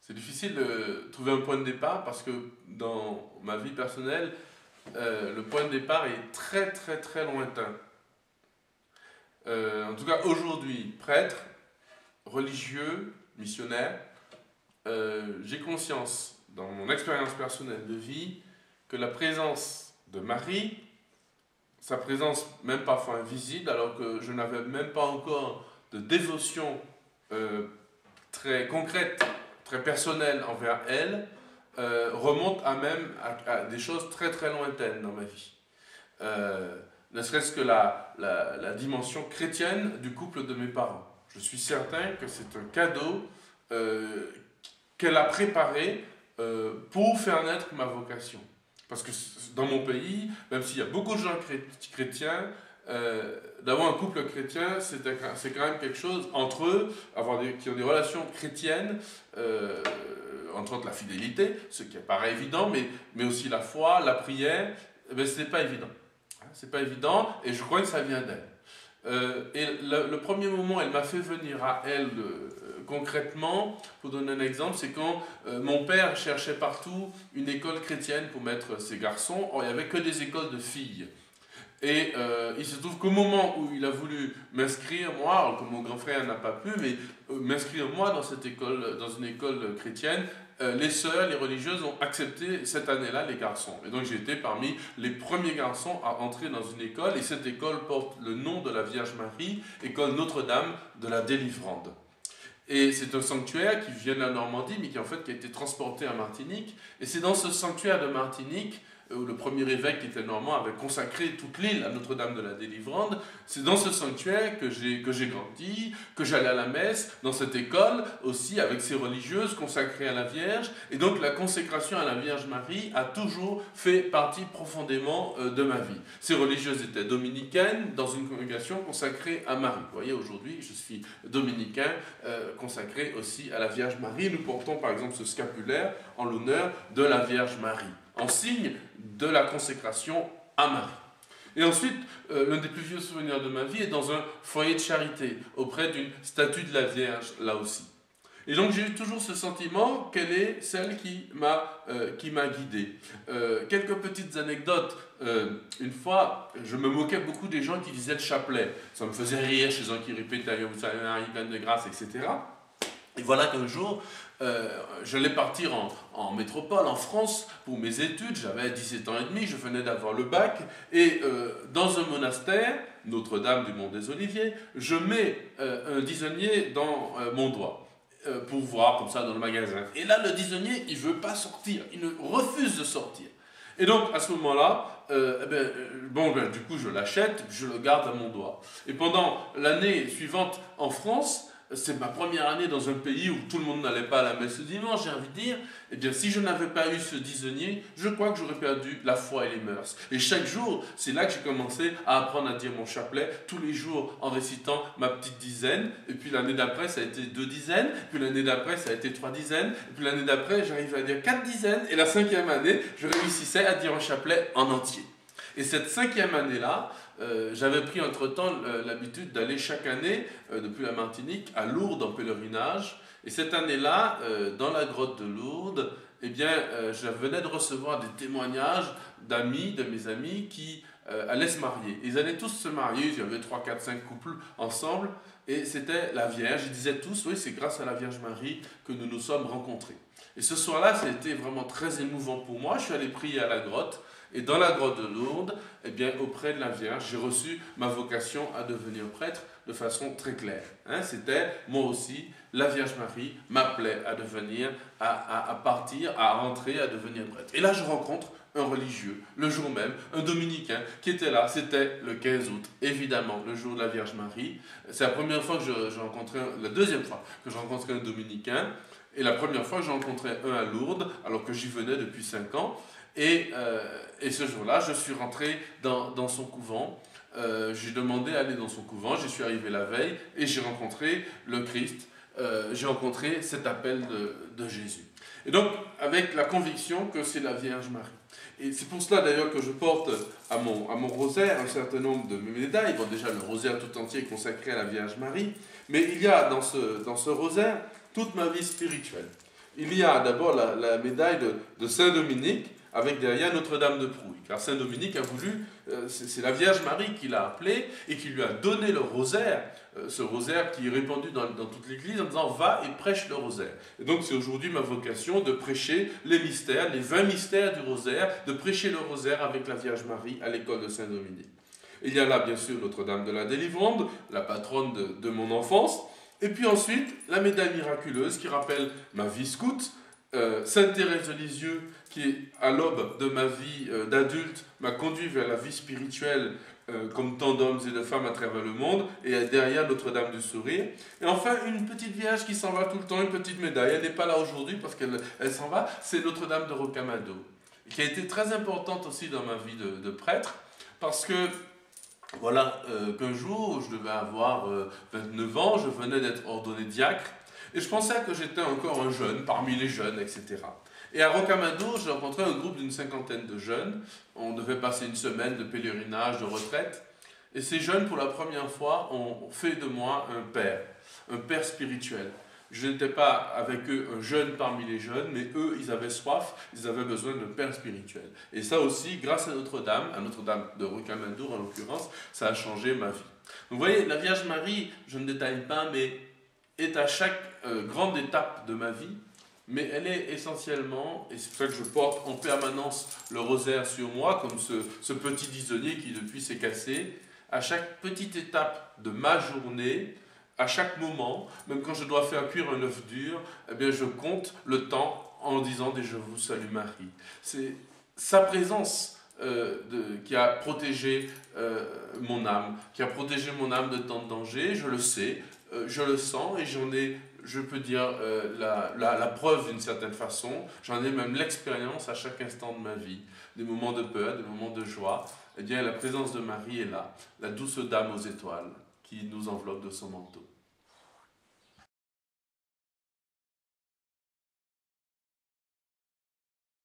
C'est difficile de trouver un point de départ parce que dans ma vie personnelle, le point de départ est très très très lointain. En tout cas, aujourd'hui, prêtre, religieux, missionnaire, j'ai conscience, dans mon expérience personnelle de vie, que la présence de Marie, sa présence même parfois invisible, alors que je n'avais même pas encore de dévotion très concrète, très personnelle envers elle, remonte à des choses très très lointaines dans ma vie. Ne serait-ce que la dimension chrétienne du couple de mes parents. Je suis certain que c'est un cadeau qu'elle a préparé pour faire naître ma vocation. Parce que dans mon pays, même s'il y a beaucoup de gens chrétiens, d'avoir un couple chrétien, c'est quand même quelque chose entre eux, qui ont des relations chrétiennes, entre autres la fidélité, ce qui paraît évident, mais aussi la foi, la prière, ce n'est pas évident. C'est pas évident, et je crois que ça vient d'elle. Et le premier moment, elle m'a fait venir à elle concrètement, pour donner un exemple, c'est quand mon père cherchait partout une école chrétienne pour mettre ses garçons. Or, il n'y avait que des écoles de filles. Et il se trouve qu'au moment où il a voulu m'inscrire, moi, alors que mon grand frère n'a pas pu, mais m'inscrire moi dans une école chrétienne, les sœurs, les religieuses ont accepté cette année-là les garçons. Et donc j'ai été parmi les premiers garçons à entrer dans une école, et cette école porte le nom de la Vierge Marie, école Notre-Dame de la Délivrande. Et c'est un sanctuaire qui vient de la Normandie, mais qui a été transporté à Martinique. Et c'est dans ce sanctuaire de Martinique, où le premier évêque qui était normand avait consacré toute l'île à Notre-Dame de la Délivrande, c'est dans ce sanctuaire que j'ai grandi, que j'allais à la messe, dans cette école aussi, avec ces religieuses consacrées à la Vierge. Et donc la consécration à la Vierge Marie a toujours fait partie profondément de ma vie. Ces religieuses étaient dominicaines, dans une congrégation consacrée à Marie. Vous voyez, aujourd'hui, je suis dominicain, consacré aussi à la Vierge Marie. Nous portons par exemple ce scapulaire en l'honneur de la Vierge Marie, en signe de la consécration à Marie. Et ensuite, l'un des plus vieux souvenirs de ma vie est dans un foyer de charité, auprès d'une statue de la Vierge, là aussi. Et donc j'ai eu toujours ce sentiment qu'elle est celle qui m'a guidé. Quelques petites anecdotes. Une fois, je me moquais beaucoup des gens qui disaient le chapelet. Ça me faisait rire chez gens qui répétaient « Vous savez, Marie pleine de grâce », etc. Et voilà qu'un jour, j'allais partir en métropole, en France, pour mes études. J'avais 17 ans et demi, je venais d'avoir le bac. Et dans un monastère, Notre-Dame du Mont des Oliviers, je mets un disonnier dans mon doigt, pour voir comme ça dans le magasin. Et là, le disonnier, il ne veut pas sortir, il refuse de sortir. Et donc, à ce moment-là, du coup, je l'achète, je le garde à mon doigt. Et pendant l'année suivante en France, c'est ma première année dans un pays où tout le monde n'allait pas à la messe le dimanche, j'ai envie de dire, eh bien, si je n'avais pas eu ce disonnier, je crois que j'aurais perdu la foi et les mœurs. Et chaque jour, c'est là que j'ai commencé à apprendre à dire mon chapelet, tous les jours en récitant ma petite dizaine, et puis l'année d'après, ça a été 2 dizaines, puis l'année d'après, ça a été 3 dizaines, et puis l'année d'après, j'arrivais à dire 4 dizaines, et la 5e année, je réussissais à dire un chapelet en entier. Et cette 5e année-là, j'avais pris entre-temps l'habitude d'aller chaque année, depuis la Martinique, à Lourdes en pèlerinage. Et cette année-là, dans la grotte de Lourdes, je venais de recevoir des témoignages d'amis, de mes amis, qui allaient se marier. Ils allaient tous se marier, il y avait 3, 4, 5 couples ensemble, et c'était la Vierge. Ils disaient tous, oui, c'est grâce à la Vierge Marie que nous nous sommes rencontrés. Et ce soir-là, ça a été vraiment très émouvant pour moi. Je suis allé prier à la grotte. Et dans la grotte de Lourdes, auprès de la Vierge, j'ai reçu ma vocation à devenir prêtre de façon très claire. C'était, moi aussi, la Vierge Marie m'appelait à devenir, à partir, à rentrer, à devenir prêtre. Et là, je rencontre un religieux, le jour même, un dominicain qui était là. C'était le 15 août, évidemment, le jour de la Vierge Marie. C'est la première fois que je rencontrais, la deuxième fois que je rencontrais un dominicain, et la première fois que j'en rencontrais un à Lourdes, alors que j'y venais depuis 5 ans. Et ce jour-là, je suis rentré dans son couvent. J'ai demandé à aller dans son couvent. J'y suis arrivé la veille et j'ai rencontré le Christ. J'ai rencontré cet appel de Jésus. Et donc, avec la conviction que c'est la Vierge Marie. Et c'est pour cela d'ailleurs que je porte à mon rosaire un certain nombre de médailles. Bon, déjà, le rosaire tout entier est consacré à la Vierge Marie. Mais il y a dans ce rosaire toute ma vie spirituelle. il y a d'abord la médaille de Saint-Dominique, avec derrière Notre-Dame de Prouille. Car Saint-Dominique a voulu, c'est la Vierge Marie qui l'a appelé et qui lui a donné le rosaire, ce rosaire qui est répandu dans toute l'Église en disant « Va et prêche le rosaire ». Et donc c'est aujourd'hui ma vocation de prêcher les mystères, les 20 mystères du rosaire, de prêcher le rosaire avec la Vierge Marie à l'école de Saint-Dominique. Il y a là bien sûr Notre-Dame de la Délivrande, la patronne de mon enfance, et puis ensuite la médaille miraculeuse qui rappelle ma vie scout, Sainte Thérèse de Lisieux, qui, à l'aube de ma vie d'adulte, m'a conduit vers la vie spirituelle, comme tant d'hommes et de femmes à travers le monde, et derrière Notre-Dame du Sourire. Et enfin, une petite vierge qui s'en va tout le temps, une petite médaille. Elle n'est pas là aujourd'hui parce qu'elle s'en va, c'est Notre-Dame de Rocamadour, qui a été très importante aussi dans ma vie de prêtre, parce que voilà qu'un jour, je devais avoir 29 ans, je venais d'être ordonné diacre, et je pensais que j'étais encore un jeune, parmi les jeunes, etc. Et à Rocamadour, j'ai rencontré un groupe d'une 50aine de jeunes. On devait passer une semaine de pèlerinage, de retraite. Et ces jeunes, pour la première fois, ont fait de moi un père spirituel. Je n'étais pas avec eux un jeune parmi les jeunes, mais eux, ils avaient soif, ils avaient besoin d'un père spirituel. Et ça aussi, grâce à Notre-Dame de Rocamadour en l'occurrence, ça a changé ma vie. Donc, vous voyez, la Vierge Marie, je ne détaille pas, mais est à chaque grande étape de ma vie, mais elle est essentiellement, et c'est pour ça que je porte en permanence le rosaire sur moi, comme ce petit disonnier qui depuis s'est cassé, à chaque petite étape de ma journée, à chaque moment, même quand je dois faire cuire un œuf dur, eh bien je compte le temps en disant des Je vous salue Marie. C'est sa présence qui a protégé mon âme, qui a protégé mon âme de tant de dangers, je le sais, je le sens et j'en ai, je peux dire, la preuve d'une certaine façon. J'en ai même l'expérience à chaque instant de ma vie. Des moments de peur, des moments de joie. Eh bien, la présence de Marie est là, la douce dame aux étoiles qui nous enveloppe de son manteau.